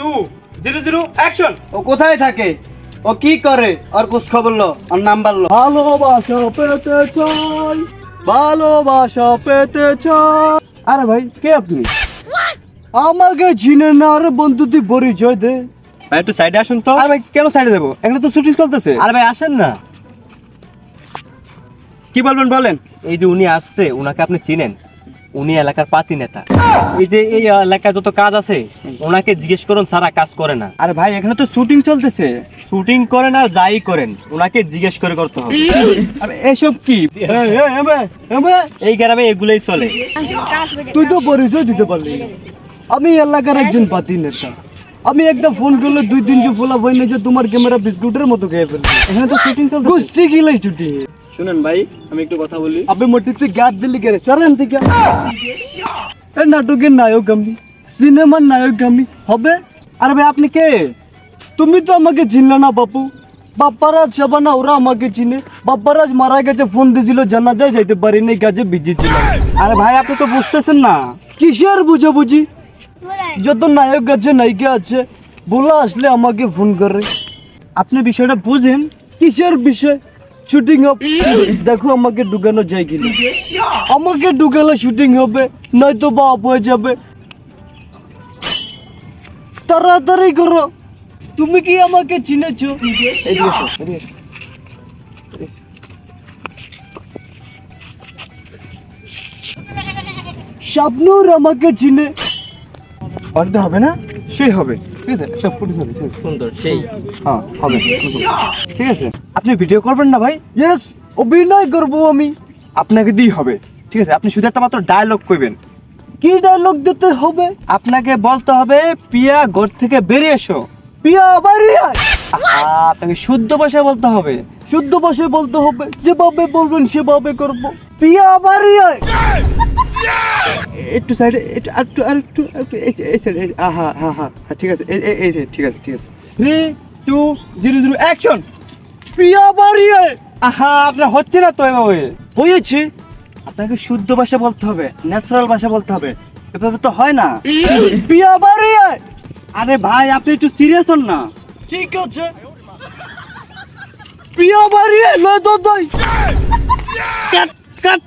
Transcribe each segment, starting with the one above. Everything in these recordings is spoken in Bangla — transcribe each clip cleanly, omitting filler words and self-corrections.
2 0 0 অ্যাকশন। ও কোথায় থাকে, ও কি করে, আর খোঁজ খবর লো, আর নাম্বার লো। ভালোবাসা পেতে চাই, ভালোবাসা পেতে চাই। আরে ভাই কে আপনি? আমাকে চিনে না রে বন্ধু, তুই পরিচয় দে। ভাই একটু সাইডে আসুন তো। আরে ভাই কেন সাইডে দেবো, এখানে তো শুটিং চলতেছে। আরে ভাই আসেন না। কি বলবেন বলেন। এই যে উনি আসছে, উনাকে আপনি চিনেন? উনি এলাকার পাতি নেতা। এই যে এই এলাকায় যত কাজ আছে ওনাকে জিজ্ঞেস করুন, সারা কাজ করে না। আরে ভাই এখানে তো শুটিং চলতেছে। শুটিং করেন আর যাই করেন ওনাকে জিজ্ঞেস করে করতে হবে। আরে এসব কি? এই গ্রামে এগুলোই চলে। তুই তো পরিচয় দিতে পারলি না। আমি এলাকার একজন পাতি নেতা। আমি একটা ফোন করলে 2-3 ফোলা বই নিয়ে যে তোমার ক্যামেরা বিস্কুটের মতো খেয়ে ফেলবে। এখানে তো শুটিং চলছে। গোষ্ঠী গিলাই শুটিং। শুনেন ভাই, আমি একটু কথা বলি। আবে মোটি তুই গাদ দিলি কেন? চলেন থেকে এই নাটকের নায়ক আমি, সিনেমার নায়ক আমি হবে। আরে ভাই আপনি কে? তুমি তো আমাকে চিনলে না বাপু। বাপ্পারাজ শাবানা ওরা আমাকে চিনে। বাপ্পারাজ মারা গেছে, ফোন দিয়েছিল জানাজায় যাইতে পারিনি, কাজে বিজি ছিল। আরে ভাই আপনি তো বুঝতেছেন না। কিসের বুঝাবুঝি? যত নায়ক আছে নায়িকা আছে, বলা আসলে আমাকে ফোন করে। আপনি বিষয়টা বুঝেন। কিসের বিষয়? শুটিং হবে, দেখো আমাকে ঢুকানো যায় কিনা। আমাকে ঢুকালে শুটিং হবে, নয়তো বাপ হয়ে যাবে। তাড়াতাড়ি করো। তুমি কি আমাকে চিনেছো? শাবনূর আমাকে চিনে। অর্ধ হবে না, সেই হবে। ঠিক আছে, সব ফুটেজ হবে, সুন্দর সেই। হ্যাঁ হবে, ঠিক আছে। আপনি ভিডিও করবেন না ভাই? ইয়েস, অভিনয় করবো আমি। আপনাকে দিয়ে হবে, ঠিক আছে। আপনি শুধু একটা মাত্র ডায়লগ কইবেন। কি ডায়লগ দিতে হবে? আপনাকে বলতে হবে পিয়া ঘর থেকে বেরিয়ে এসো। পিয়া বেরিয়ে আয়। আপনাকে শুদ্ধ ভাষায় বলতে হবে। শুদ্ধ ভাষায় বলতে হবে, যেভাবে বলবেন সেভাবে করব। পিয়া বেরিয়ে আয়। একটু সাইডে, একটু ঠিক আছে, ঠিক আছে, ঠিক আছে। 3 2 0 0 অ্যাকশন। পিয়া বেরিয়ে। আপনার হচ্ছে না তো এভাবে। হয়েছে। আপনাকে শুদ্ধ ভাষা বলতে হবে, ন্যাচারাল ভাষা বলতে হবে। এভাবে তো হয় না। পিয়া বেরিয়ে। আরে ভাই আপনি একটু সিরিয়াস হন না। ঠিক আছে, পিয়া বেরিয়ে লয় তো দই। কাট কাট।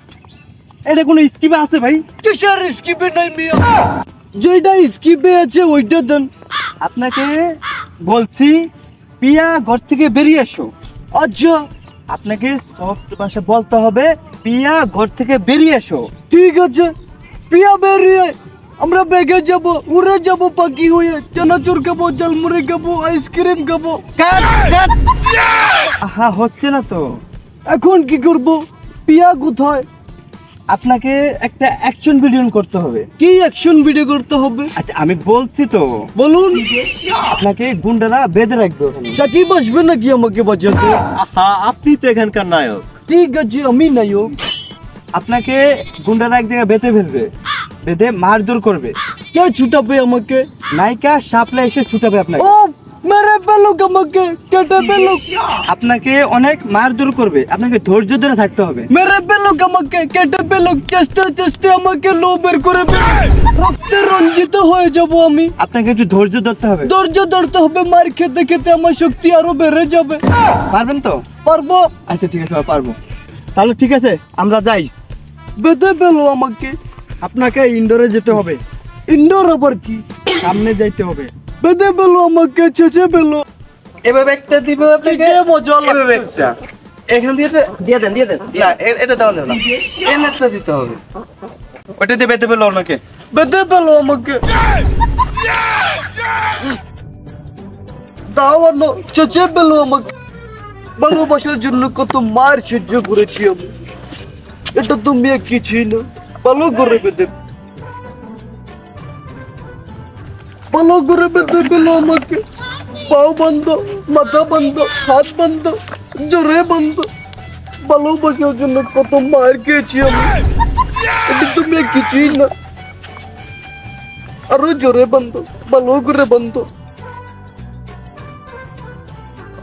এটা কোনো স্কিপে আছে ভাই? কিসের স্কিপে নাই মিয়া? যেটা স্কিপে আছে ওইটা দেন। আপনাকে বলছি পিয়া ঘর থেকে বেরিয়ে এসো। আচ্ছা, আপনাকে সফট ভাষা বলতে হবে, পিয়া ঘর থেকে বেরিয়ে এসো। ঠিক আছে। পিয়া বেরিয়ে আমরা বেগে যাব, উড়ে যাব পাখি হয়ে। চানাচুর খাবো, ঝালমুড়ি খাবো, আইসক্রিম খাবো। কাট কাট। হচ্ছে না তো। এখন কি করব? পিয়া কোথায়? আপনাকে একটা অ্যাকশন ভিডিও করতে হবে। কি অ্যাকশন ভিডিও করতে হবে? আচ্ছা আমি বলছি তো, বলুন। আপনাকে গুন্ডারা বেঁধে রাখবে ওখানে। সাকিব আসবে নাকি আমাকে বাঁচাতে? আপনি তো এখানকার নায়ক। ঠিক আছে, আমি নায়ক। আপনাকে গুন্ডারা এক জায়গায় বেঁধে ফেলবে, বেঁধে মারধর করবে। কে ছুটাবে আমাকে? নায়িকা সাপলা এসে ছুটাবে আপনাকে। ও মেরে পেলুক, আমাকে কেটে পেলুক। আপনাকে অনেক মারধর করবে, আপনাকে ধৈর্য ধরে থাকতে হবে। মেরে পেলুক, আমাকে কেটে পেলুক। চেষ্টা চেষ্টা আমাকে লো বের করে রক্তে রঞ্জিত হয়ে যাব আমি। আপনাকে একটু ধৈর্য ধরতে হবে। ধৈর্য ধরতে হবে, মার খেতে খেতে আমার শক্তি আরো বেড়ে যাবে। পারবেন তো? পারবো। আচ্ছা ঠিক আছে, পারবো। তাহলে ঠিক আছে, আমরা যাই। বেঁধে পেলো আমাকে। আপনাকে ইনডোরে যেতে হবে। ইনডোর আবার কি? সামনে যাইতে হবে। বেঁধে পেলো আমাকে, চেঁচে পেলো। এভাবে একটা দিবে আপনাকে, মজা লাগবে। এখান দিয়ে দিয়ে দেন, দিয়ে দেন। না এটা দেওয়া যাবে না, এনেরটা দিতে হবে। ওটা দিয়ে বেঁধে পেলো ওনাকে। বেঁধে পেলো আমাকে। দাওয়ানো, চেঁচে পেলো আমাকে। ভালোবাসার জন্য কত মার সহ্য করেছি আমি। এটা তুমি কিছুই না। ভালো করে বেঁধে, ভালো করে বেঁধে পেলো আমাকে। পাও বন্ধ, মাথা বন্ধ, হাত বন্ধ, জোরে বন্ধ। ভালোবাসার জন্য কত মার খেয়েছি আমি। এটা তুমি কিছুই না। আরো জোরে বন্ধ, ভালো করে বন্ধ,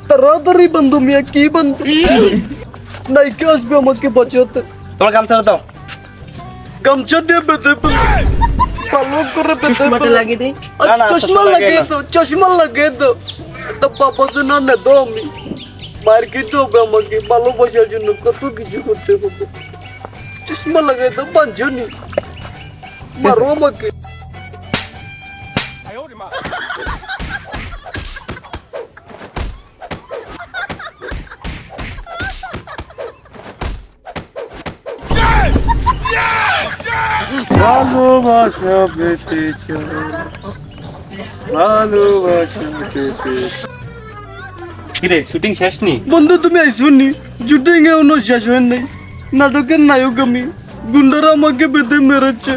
তাড়াতাড়ি বন্ধু মিয়া। কি বন্ধ? নায়িকা আসবে আমাকে বাঁচাতে। তোমার গামছাটা দাও। গামছা দিয়ে বেঁধে পেলো। ভালো করে পেতে চশমাটা লাগিয়ে দেই আর চশমা লাগিয়ে দাও চশমা লাগিয়ে দাও একটা বাবা জন্য না দাও আমি মার খেতে হবে আমাকে ভালোবাসার জন্য কত কিছু করতে হবে চশমা লাগিয়ে দাও বাঞ্ছনি মারো আমাকে ভালোবাসা বেঁচে ভালোবাসা বেঁচে কিরে শুটিং শেষ নি বন্ধু তুমি আইসো নি শুটিং এ অন্য শেষ হয় নাই নাটকের নায়ক আমি গুন্ডারা আমাকে বেঁধে মেরেছে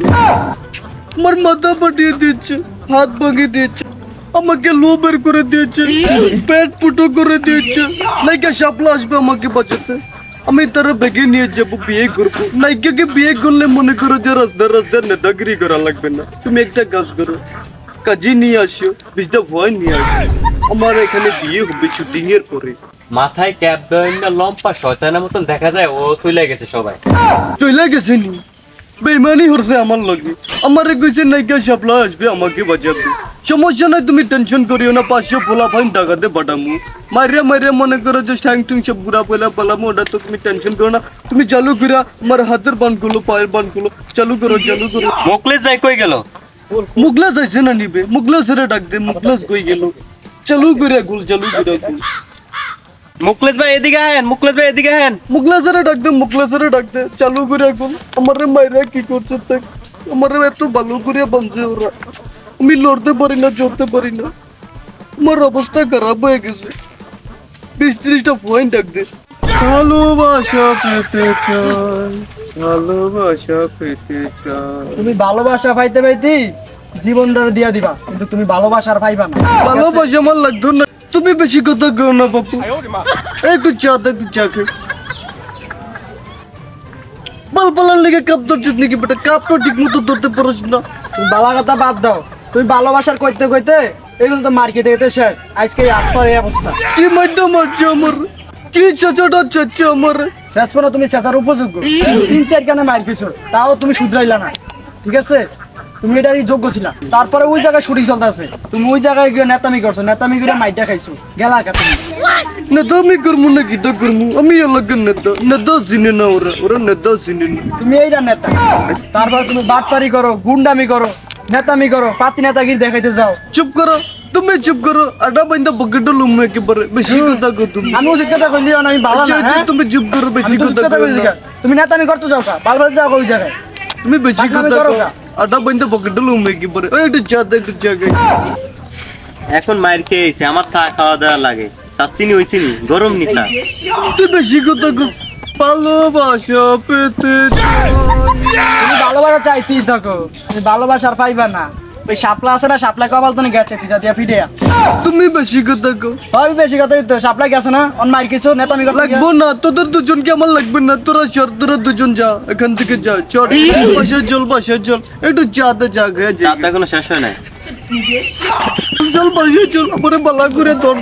আমার মাথা পাঠিয়ে দিয়েছে হাত ভাঙিয়ে দিয়েছে আমাকে লো বের করে দিয়েছে পেট ফুটো করে দিয়েছে নাইকা শাপলা আসবে আমাকে বাঁচাতে আমি তারা বেগে নিয়ে যাবো বিয়ে করবো নাইকাকে বিয়ে করলে মনে করো যে রাস্তা নেতাগিরি করা লাগবে না তুমি একটা কাজ করো কাজে নিয়ে আসো বিশটা ভয় নিয়ে আসো আমার এখানে বিয়ে হবে শুটিং এর পরে মাথায় ক্যাপ দেয় না লম্পা শয়তানের মতন দেখা যায় ও চলে গেছে সবাই চলে গেছে নি বেইমানি হচ্ছে আমার লগে আমার কইছে নাইকা শাপলা আসবে আমাকে বাঁচাবে সমস্যা নাই তুমি টেনশন করিও না 500 পোলা ফাইন টাকাতে বাটামু মারিয়া মনে করো যে ট্যাং টুং সব গুড়া পেলা পালামু ওটা তো তুমি টেনশন করো না তুমি চালু করা আমার হাতের বানগুলো পায়ের বানগুলো চালু করো মোকলেশ ভাই কই গেল মুগলাস আইছে না নিবে মুগলাস রে ডাক দে মুগলাস কই গেল চালু করে গুল চালু করে গুল মুকলেশ ভাই এদিকে আহেন মুকলেশ ভাই এদিকে আহেন মুগলাস রে ডাক দে চালু করে গুল আমারে মাইরা কি করছে তে আমারে এত ভালো করে বানছে ওরা আমি লড়তে পারি না চড়তে পারি না আমার অবস্থা খারাপ হয়ে গেছে 20-30টা পয়েন্ট ডাক দে ভালোবাসা পেতে চাই ভালোবাসা পেতে চাই তুমি ভালোবাসা পাইতে পাইতে জীবনটা দিয়া দিবা কিন্তু তুমি ভালোবাসার পাইবা না ভালোবাসা আমার লাগতো না তুমি বেশি কথা কও না বাপু একটু চা খে বাল বালার লেগে কাপ ধরছিস নাকি বেটা কাপ তো ঠিক মতো ধরতে পারছ না তুমি ভালো কথা বাদ দাও তুমি ভালোবাসার কইতে কইতে এগুলো তো মার্কেটে গেতে শেষ আজকে আপনার এই অবস্থা কি মাইটা মারছে আমার কি চাচাটা চাচ্ছে আমার শেষ পর্যন্ত তুমি চেতার উপযোগ্য 3-4 কানে মার খেয়েছো তাও তুমি শুধরাইলা না ঠিক আছে তুমি এটারই যোগ্য ছিলা তারপরে ওই জায়গায় শুটিং চলতেছে তুমি ওই জায়গায় গিয়ে নেতামি করছো নেতামি করে মাইটা খাইছো গেলা কা তুমি নেতামি করবো না গীতা করবো আমি এলাকার নেতা চিনে না ওরা নেতা চিনে না তুমি এইটা নেতা তারপরে তুমি বাটপারি করো গুন্ডামি করো নেতামি করো পাতি নেতাগিরি দেখাইতে যাও চুপ করো আটা বাইন্দা পকেটে লুম না একেবারে বেশি কথা কো তুমি আমি উচিত কথা কইলি না আমি ভালো না হ্যাঁ? তুমি চুপ করো বেশি আমি তো উচিত কথা কথা কো কইলি না। কেন? তুমি নেতামি করতে যাও কা বালবাল যাও ওই জায়গায় তুমি বেশি পাগলামি কথা করো কো কা? আটা বাইন্দা পকেটে লুম না একেবারে ওই একটু চা খাই এখন মায়ের খেয়ে এসে আমার চা খাওয়া দাওয়া লাগে চাচ্ছিনি হইছিনি গরম নিতা তুই বেশি কথা কো ভালোবাসা পেতে চাই তুমি ভালোবাসা চাইতেই থাকো তুমি ভালোবাসার পাইবা না ওই শাপলা আছে না শাপলা কপাল তো গেছে তুই দিয়া ফিডেয়া তুমি বেশি কথা কো আমি বেশি কথা তো শাপলা গেছে না অন মার কিছু নেতামি করতে লাগবো না তোদের দুজনকে আমার লাগবে না তোরা দুজন যা এখান থেকে যা চল বাসায় চল একটু চাতে যা খেয়ে যা চাটা এখনো শেষ হয় নাই চল বাসায় চল আমার বালা করে ধর